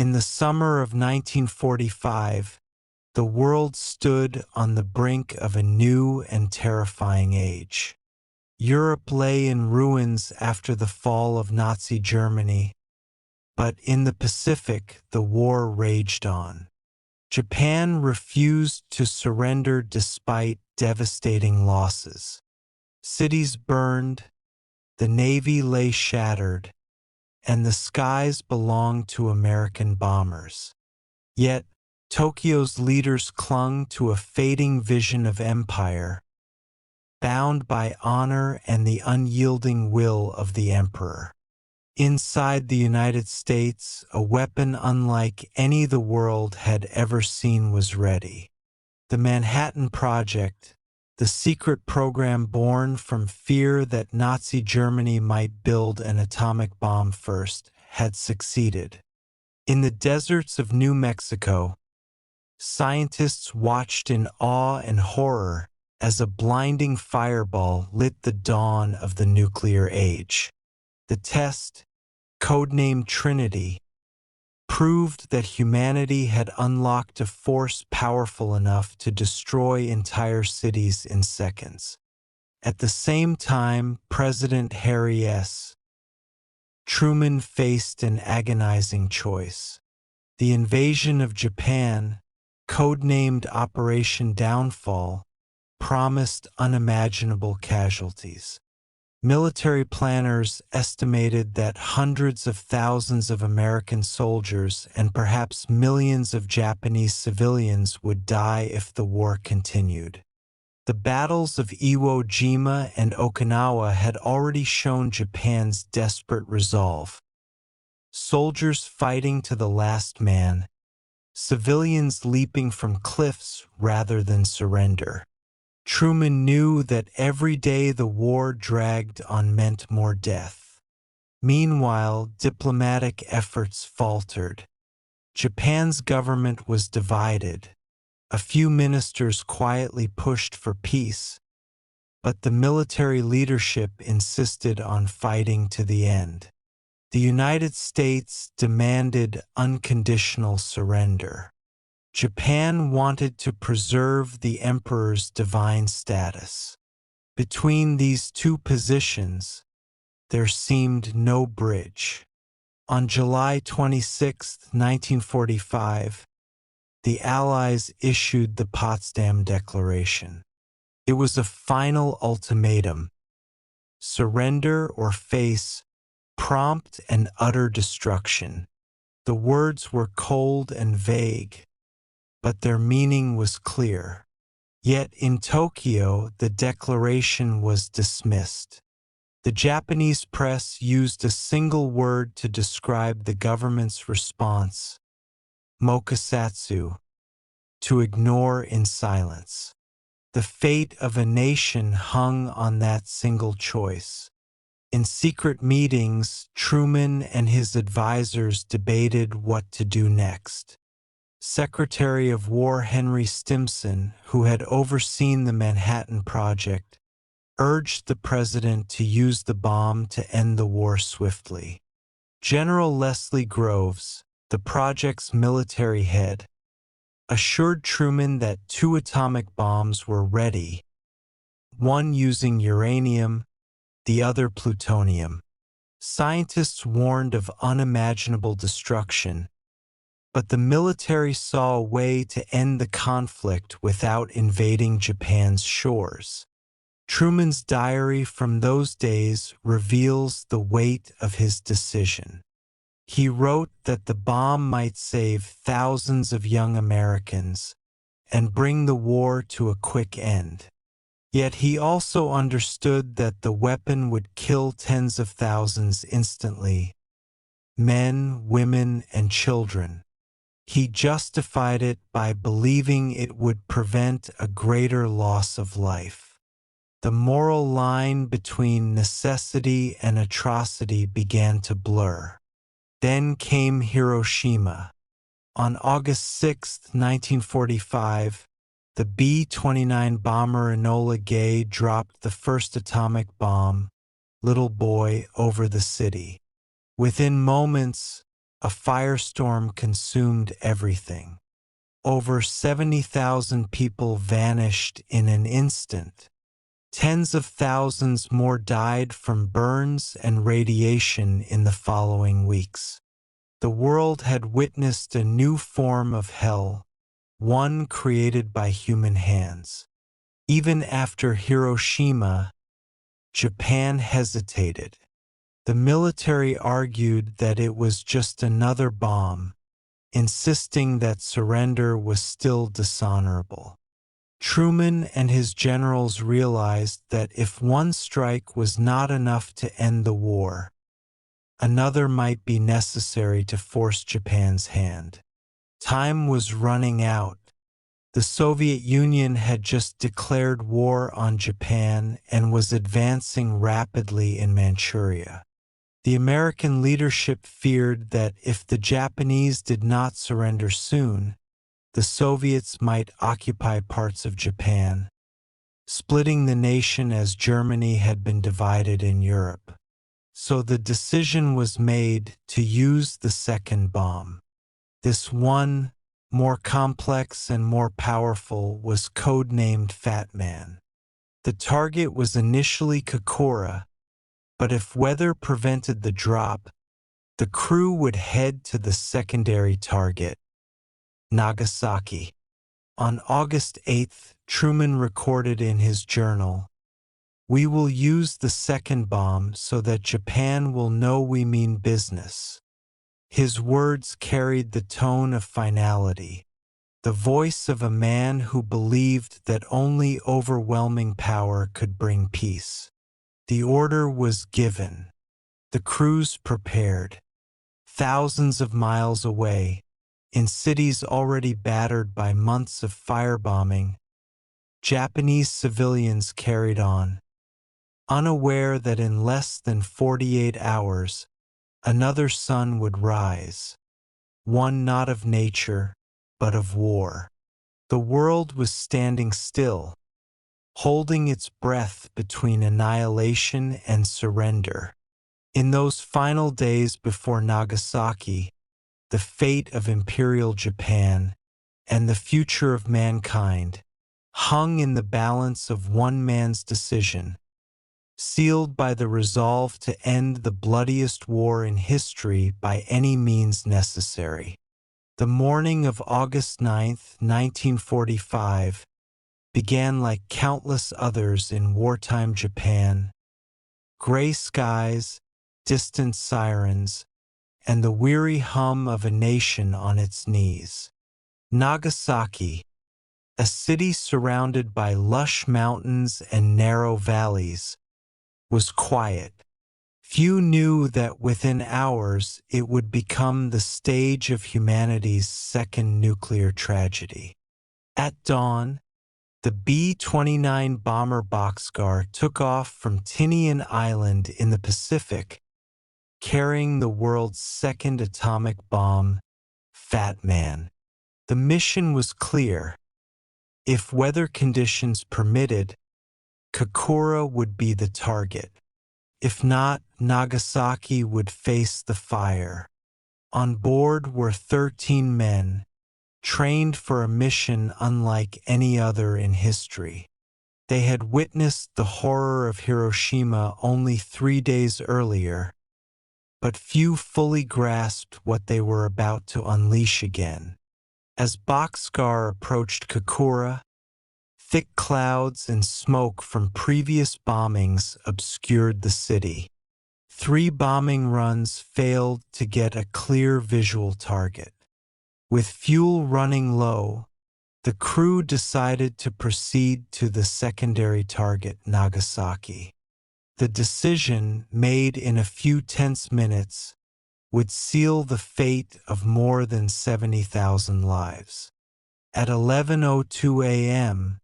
In the summer of 1945, the world stood on the brink of a new and terrifying age. Europe lay in ruins after the fall of Nazi Germany, but in the Pacific the war raged on. Japan refused to surrender despite devastating losses. Cities burned, the Navy lay shattered, and the skies belonged to American bombers. Yet, Tokyo's leaders clung to a fading vision of empire, bound by honor and the unyielding will of the emperor. Inside the United States, a weapon unlike any the world had ever seen was ready. The Manhattan Project, the secret program born from fear that Nazi Germany might build an atomic bomb first, had succeeded. In the deserts of New Mexico, scientists watched in awe and horror as a blinding fireball lit the dawn of the nuclear age. The test, codenamed Trinity, proved that humanity had unlocked a force powerful enough to destroy entire cities in seconds. At the same time, President Harry S. Truman faced an agonizing choice. The invasion of Japan, codenamed Operation Downfall, promised unimaginable casualties. Military planners estimated that hundreds of thousands of American soldiers and perhaps millions of Japanese civilians would die if the war continued. The battles of Iwo Jima and Okinawa had already shown Japan's desperate resolve. Soldiers fighting to the last man, civilians leaping from cliffs rather than surrender. Truman knew that every day the war dragged on meant more death. Meanwhile, diplomatic efforts faltered. Japan's government was divided. A few ministers quietly pushed for peace, but the military leadership insisted on fighting to the end. The United States demanded unconditional surrender. Japan wanted to preserve the emperor's divine status. Between these two positions, there seemed no bridge. On July 26, 1945, the Allies issued the Potsdam Declaration. It was a final ultimatum: surrender or face prompt and utter destruction. The words were cold and vague, but their meaning was clear. Yet in Tokyo, the declaration was dismissed. The Japanese press used a single word to describe the government's response: mokusatsu, to ignore in silence. The fate of a nation hung on that single choice. In secret meetings, Truman and his advisors debated what to do next. Secretary of War Henry Stimson, who had overseen the Manhattan Project, urged the president to use the bomb to end the war swiftly. General Leslie Groves, the project's military head, assured Truman that 2 atomic bombs were ready, one using uranium, the other plutonium. Scientists warned of unimaginable destruction, but the military saw a way to end the conflict without invading Japan's shores. Truman's diary from those days reveals the weight of his decision. He wrote that the bomb might save thousands of young Americans and bring the war to a quick end. Yet he also understood that the weapon would kill tens of thousands instantly: men, women, and children. He justified it by believing it would prevent a greater loss of life. The moral line between necessity and atrocity began to blur. Then came Hiroshima. On August 6, 1945, the B-29 bomber Enola Gay dropped the first atomic bomb, Little Boy, over the city. Within moments, a firestorm consumed everything. Over 70,000 people vanished in an instant. Tens of thousands more died from burns and radiation in the following weeks. The world had witnessed a new form of hell, one created by human hands. Even after Hiroshima, Japan hesitated. The military argued that it was just another bomb, insisting that surrender was still dishonorable. Truman and his generals realized that if one strike was not enough to end the war, another might be necessary to force Japan's hand. Time was running out. The Soviet Union had just declared war on Japan and was advancing rapidly in Manchuria. The American leadership feared that if the Japanese did not surrender soon, the Soviets might occupy parts of Japan, splitting the nation as Germany had been divided in Europe. So the decision was made to use the second bomb. This one, more complex and more powerful, was codenamed Fat Man. The target was initially Kokura, but if weather prevented the drop, the crew would head to the secondary target, Nagasaki. On August 8th, Truman recorded in his journal, "We will use the second bomb so that Japan will know we mean business." His words carried the tone of finality, the voice of a man who believed that only overwhelming power could bring peace. The order was given. The crews prepared. Thousands of miles away, in cities already battered by months of firebombing, Japanese civilians carried on, unaware that in less than 48 hours, another sun would rise, one not of nature, but of war. The world was standing still, holding its breath between annihilation and surrender. In those final days before Nagasaki, the fate of Imperial Japan and the future of mankind hung in the balance of one man's decision, sealed by the resolve to end the bloodiest war in history by any means necessary. The morning of August 9, 1945, began like countless others in wartime Japan. Gray skies, distant sirens, and the weary hum of a nation on its knees. Nagasaki, a city surrounded by lush mountains and narrow valleys, was quiet. Few knew that within hours it would become the stage of humanity's second nuclear tragedy. At dawn, the B-29 bomber Boxcar took off from Tinian Island in the Pacific, carrying the world's second atomic bomb, Fat Man. The mission was clear. If weather conditions permitted, Kokura would be the target. If not, Nagasaki would face the fire. On board were 13 men, trained for a mission unlike any other in history. They had witnessed the horror of Hiroshima only 3 days earlier, but few fully grasped what they were about to unleash again. As Boxcar approached Kokura, thick clouds and smoke from previous bombings obscured the city. 3 bombing runs failed to get a clear visual target. With fuel running low, the crew decided to proceed to the secondary target, Nagasaki. The decision, made in a few tense minutes, would seal the fate of more than 70,000 lives. At 11:02 a.m.,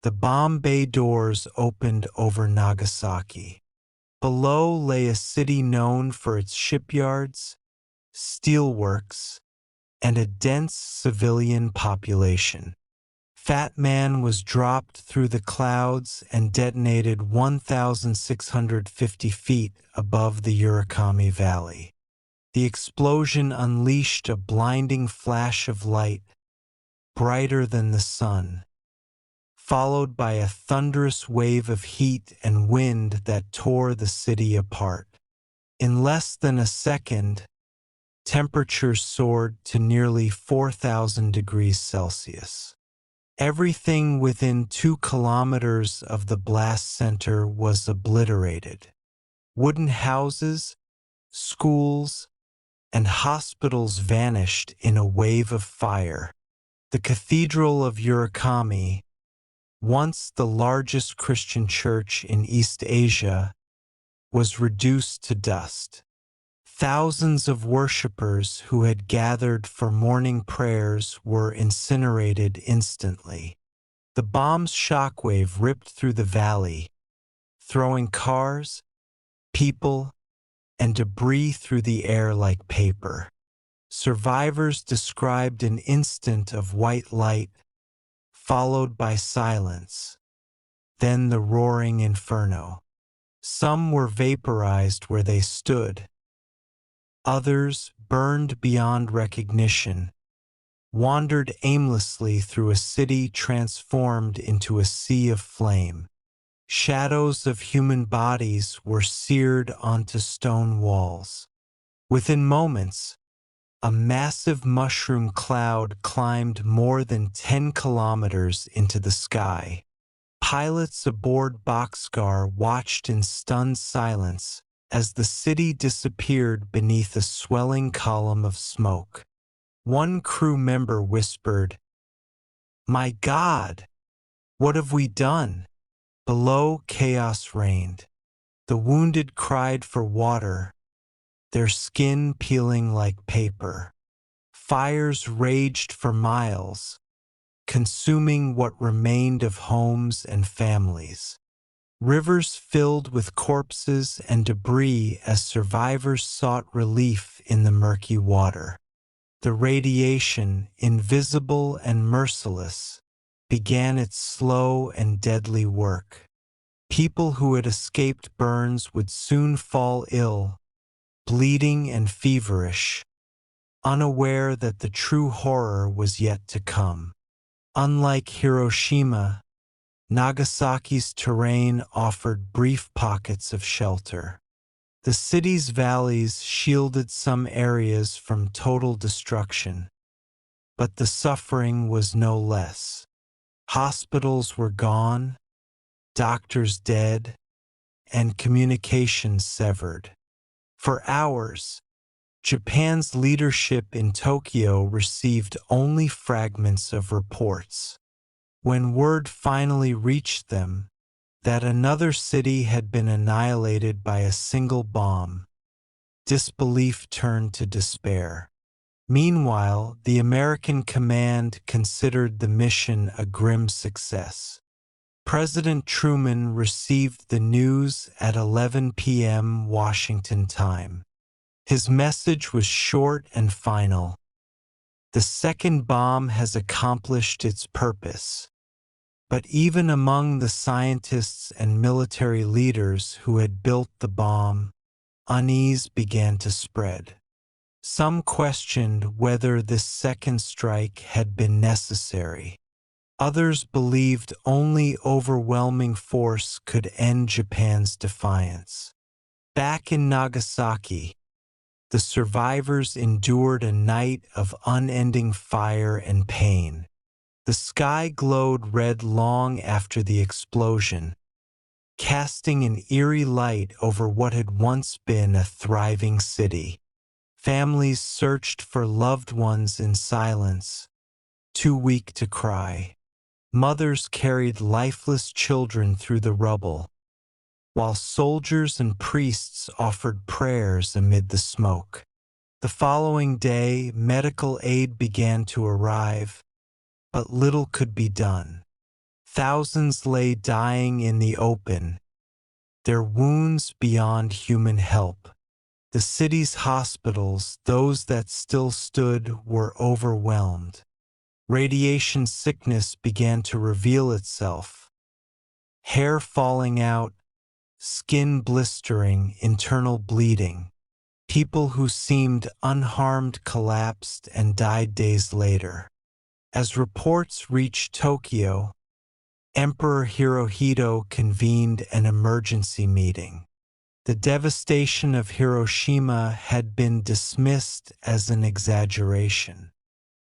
the bomb bay doors opened over Nagasaki. Below lay a city known for its shipyards, steelworks, and a dense civilian population. Fat Man was dropped through the clouds and detonated 1,650 feet above the Urakami Valley. The explosion unleashed a blinding flash of light, brighter than the sun, followed by a thunderous wave of heat and wind that tore the city apart. In less than a second, temperatures soared to nearly 4,000 degrees Celsius. Everything within 2 kilometers of the blast center was obliterated. Wooden houses, schools, and hospitals vanished in a wave of fire. The Cathedral of Urakami, once the largest Christian church in East Asia, was reduced to dust. Thousands of worshippers who had gathered for morning prayers were incinerated instantly. The bomb's shockwave ripped through the valley, throwing cars, people, and debris through the air like paper. Survivors described an instant of white light, followed by silence, then the roaring inferno. Some were vaporized where they stood. Others, burned beyond recognition, wandered aimlessly through a city transformed into a sea of flame. Shadows of human bodies were seared onto stone walls. Within moments, a massive mushroom cloud climbed more than 10 kilometers into the sky. Pilots aboard Boxcar watched in stunned silence as the city disappeared beneath a swelling column of smoke. One crew member whispered, "My God, what have we done?" Below, chaos reigned. The wounded cried for water, their skin peeling like paper. Fires raged for miles, consuming what remained of homes and families. Rivers filled with corpses and debris as survivors sought relief in the murky water. The radiation, invisible and merciless, began its slow and deadly work. People who had escaped burns would soon fall ill, bleeding and feverish, unaware that the true horror was yet to come. Unlike Hiroshima, Nagasaki's terrain offered brief pockets of shelter. The city's valleys shielded some areas from total destruction, but the suffering was no less. Hospitals were gone, doctors dead, and communications severed. For hours, Japan's leadership in Tokyo received only fragments of reports. When word finally reached them that another city had been annihilated by a single bomb, disbelief turned to despair. Meanwhile, the American command considered the mission a grim success. President Truman received the news at 11 p.m. Washington time. His message was short and final. The second bomb has accomplished its purpose. But even among the scientists and military leaders who had built the bomb, unease began to spread. Some questioned whether this second strike had been necessary. Others believed only overwhelming force could end Japan's defiance. Back in Nagasaki, the survivors endured a night of unending fire and pain. The sky glowed red long after the explosion, casting an eerie light over what had once been a thriving city. Families searched for loved ones in silence, too weak to cry. Mothers carried lifeless children through the rubble, while soldiers and priests offered prayers amid the smoke. The following day, medical aid began to arrive, but little could be done. Thousands lay dying in the open, their wounds beyond human help. The city's hospitals, those that still stood, were overwhelmed. Radiation sickness began to reveal itself. Hair falling out, skin blistering, internal bleeding. People who seemed unharmed collapsed and died days later. As reports reached Tokyo, Emperor Hirohito convened an emergency meeting. The devastation of Hiroshima had been dismissed as an exaggeration.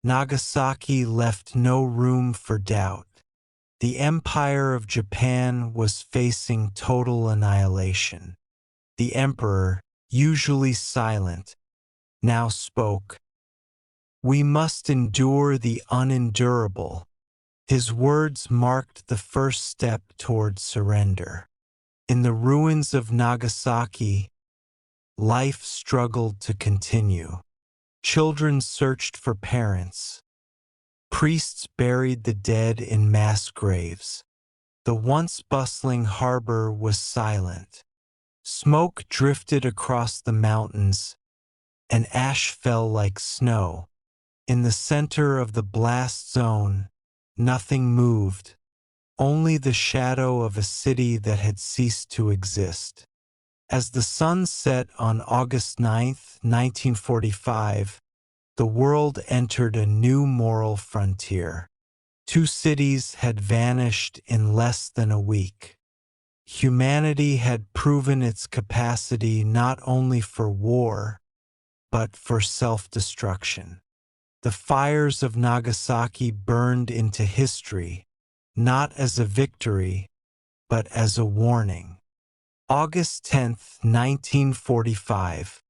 Nagasaki left no room for doubt. The Empire of Japan was facing total annihilation. The emperor, usually silent, now spoke. "We must endure the unendurable." His words marked the first step toward surrender. In the ruins of Nagasaki, life struggled to continue. Children searched for parents. Priests buried the dead in mass graves. The once bustling harbor was silent. Smoke drifted across the mountains, and ash fell like snow. In the center of the blast zone, nothing moved, only the shadow of a city that had ceased to exist. As the sun set on August 9, 1945, the world entered a new moral frontier. Two cities had vanished in less than a week. Humanity had proven its capacity not only for war, but for self-destruction. The fires of Nagasaki burned into history, not as a victory, but as a warning. August 10, 1945,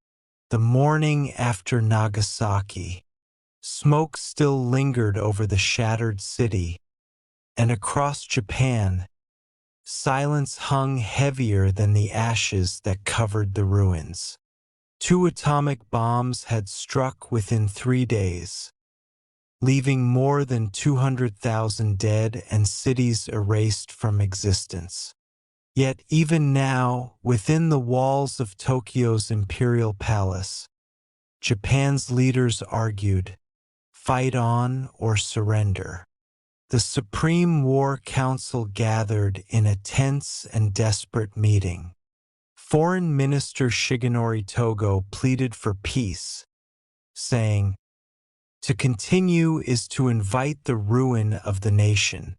the morning after Nagasaki. Smoke still lingered over the shattered city, and across Japan, silence hung heavier than the ashes that covered the ruins. 2 atomic bombs had struck within 3 days, leaving more than 200,000 dead and cities erased from existence. Yet even now, within the walls of Tokyo's Imperial Palace, Japan's leaders argued, fight on or surrender. The Supreme War Council gathered in a tense and desperate meeting. Foreign Minister Shigenori Togo pleaded for peace, saying, "To continue is to invite the ruin of the nation."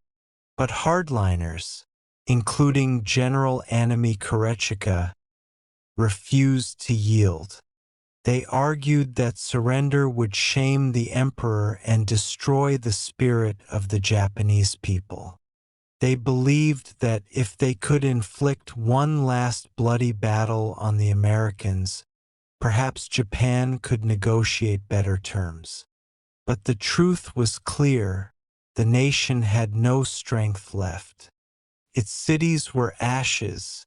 But hardliners, including General Anami Korechika, refused to yield. They argued that surrender would shame the emperor and destroy the spirit of the Japanese people. They believed that if they could inflict one last bloody battle on the Americans, perhaps Japan could negotiate better terms. But the truth was clear: the nation had no strength left. Its cities were ashes,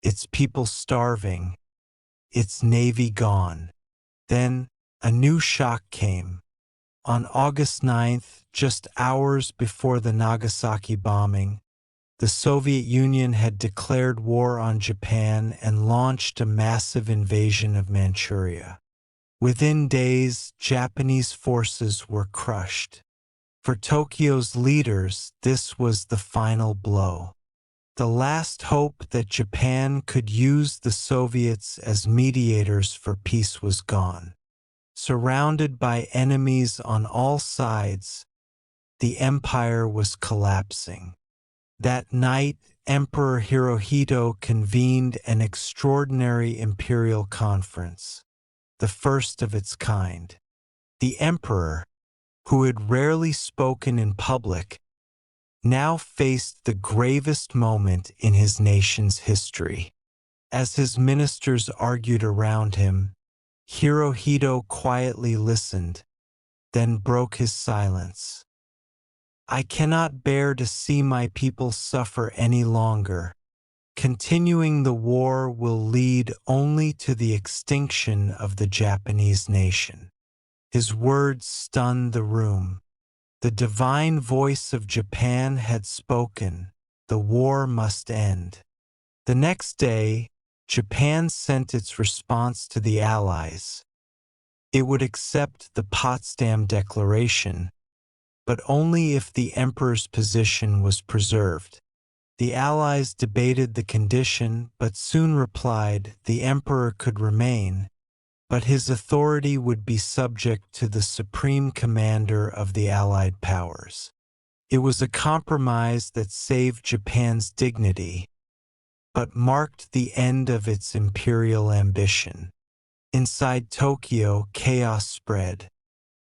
its people starving, its navy gone. Then a new shock came. On August 9th, just hours before the Nagasaki bombing, the Soviet Union had declared war on Japan and launched a massive invasion of Manchuria. Within days, Japanese forces were crushed. For Tokyo's leaders, this was the final blow. The last hope that Japan could use the Soviets as mediators for peace was gone. Surrounded by enemies on all sides, the empire was collapsing. That night, Emperor Hirohito convened an extraordinary imperial conference, the first of its kind. The emperor, who had rarely spoken in public, now faced the gravest moment in his nation's history. As his ministers argued around him, Hirohito quietly listened, then broke his silence. "I cannot bear to see my people suffer any longer. Continuing the war will lead only to the extinction of the Japanese nation." His words stunned the room. The divine voice of Japan had spoken. The war must end. The next day, Japan sent its response to the Allies. It would accept the Potsdam Declaration, but only if the emperor's position was preserved. The Allies debated the condition, but soon replied the emperor could remain, but his authority would be subject to the supreme commander of the Allied powers. It was a compromise that saved Japan's dignity, but marked the end of its imperial ambition. Inside Tokyo, chaos spread.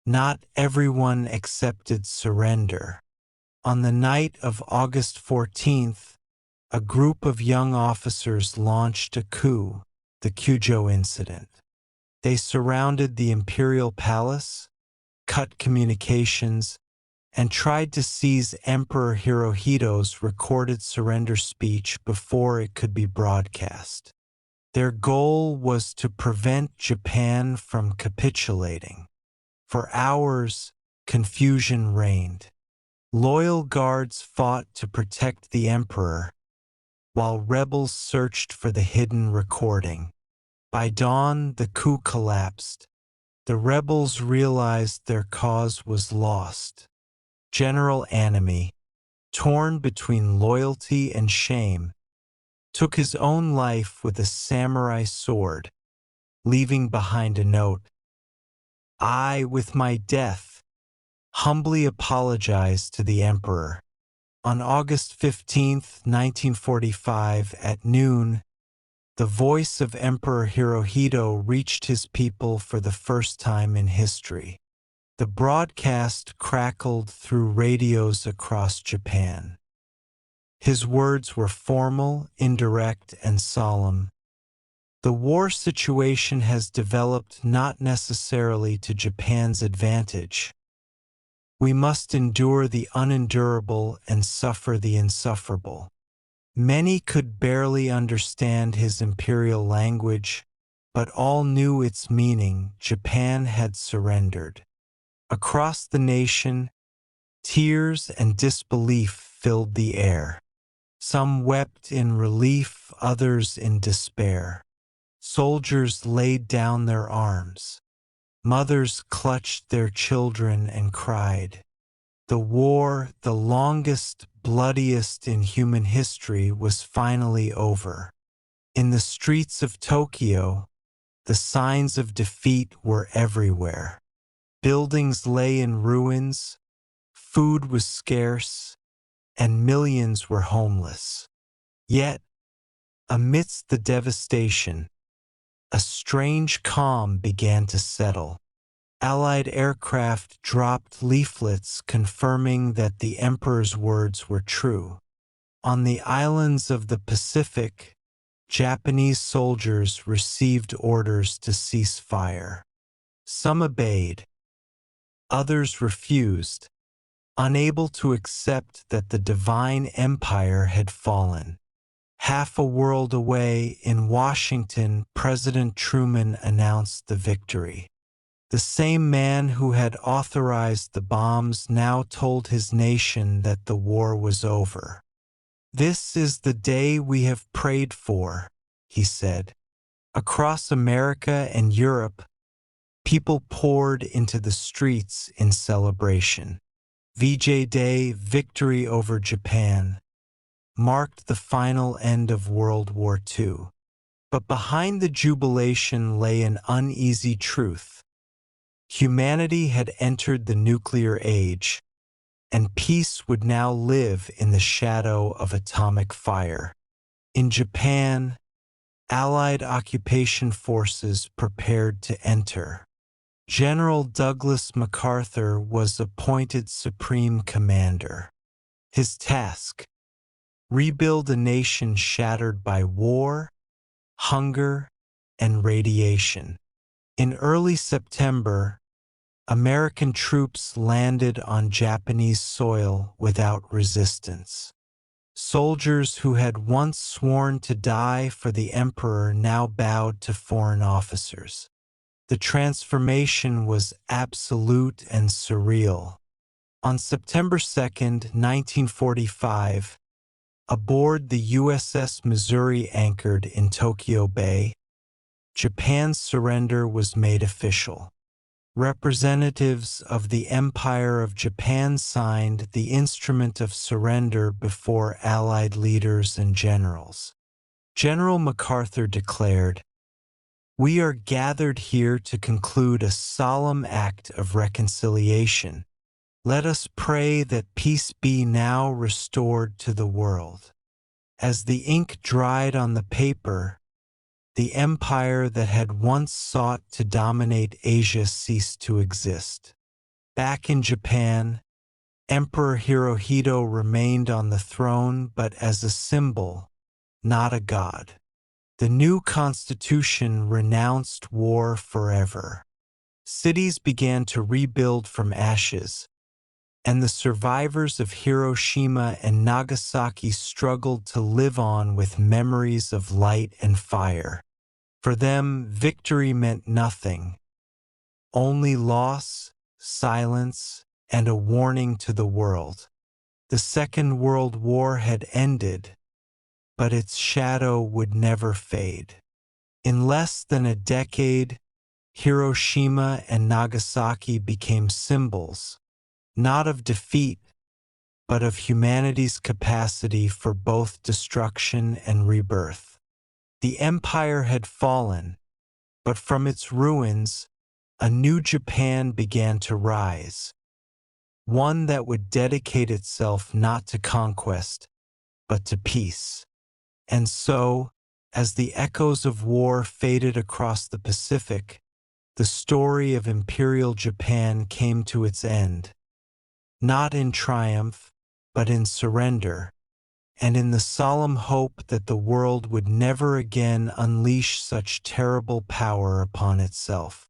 Not everyone accepted surrender. On the night of August 14th, a group of young officers launched a coup, the Kyujo incident. They surrounded the Imperial Palace, cut communications, and tried to seize Emperor Hirohito's recorded surrender speech before it could be broadcast. Their goal was to prevent Japan from capitulating. For hours, confusion reigned. Loyal guards fought to protect the emperor, while rebels searched for the hidden recording. By dawn, the coup collapsed. The rebels realized their cause was lost. General Anami, torn between loyalty and shame, took his own life with a samurai sword, leaving behind a note. I, with my death, humbly apologized to the emperor. On August 15, 1945, at noon, the voice of Emperor Hirohito reached his people for the first time in history. The broadcast crackled through radios across Japan. His words were formal, indirect, and solemn. The war situation has developed not necessarily to Japan's advantage. We must endure the unendurable and suffer the insufferable. Many could barely understand his imperial language, but all knew its meaning. Japan had surrendered. Across the nation, tears and disbelief filled the air. Some wept in relief, others in despair. Soldiers laid down their arms. Mothers clutched their children and cried. The war, the longest, bloodiest in human history, was finally over. In the streets of Tokyo, the signs of defeat were everywhere. Buildings lay in ruins, food was scarce, and millions were homeless. Yet, amidst the devastation, a strange calm began to settle. Allied aircraft dropped leaflets confirming that the emperor's words were true. On the islands of the Pacific, Japanese soldiers received orders to cease fire. Some obeyed. Others refused, unable to accept that the divine empire had fallen. Half a world away, in Washington, President Truman announced the victory. The same man who had authorized the bombs now told his nation that the war was over. "This is the day we have prayed for," he said. Across America and Europe, people poured into the streets in celebration. VJ Day, victory over Japan, marked the final end of World War II. But behind the jubilation lay an uneasy truth. Humanity had entered the nuclear age, and peace would now live in the shadow of atomic fire. In Japan, Allied occupation forces prepared to enter. General Douglas MacArthur was appointed Supreme Commander. His task: rebuild a nation shattered by war, hunger, and radiation. In early September, American troops landed on Japanese soil without resistance. Soldiers who had once sworn to die for the emperor now bowed to foreign officers. The transformation was absolute and surreal. On September 2, 1945, aboard the USS Missouri anchored in Tokyo Bay, Japan's surrender was made official. Representatives of the Empire of Japan signed the instrument of surrender before Allied leaders and generals. General MacArthur declared, We are gathered here to conclude a solemn act of reconciliation. Let us pray that peace be now restored to the world. As the ink dried on the paper, the empire that had once sought to dominate Asia ceased to exist. Back in Japan, Emperor Hirohito remained on the throne, but as a symbol, not a god. The new constitution renounced war forever. Cities began to rebuild from ashes, and the survivors of Hiroshima and Nagasaki struggled to live on with memories of light and fire. For them, victory meant nothing, only loss, silence, and a warning to the world. The Second World War had ended, but its shadow would never fade. In less than a decade, Hiroshima and Nagasaki became symbols, not of defeat, but of humanity's capacity for both destruction and rebirth. The empire had fallen, but from its ruins, a new Japan began to rise, one that would dedicate itself not to conquest, but to peace. And so, as the echoes of war faded across the Pacific, the story of Imperial Japan came to its end, not in triumph, but in surrender, and in the solemn hope that the world would never again unleash such terrible power upon itself.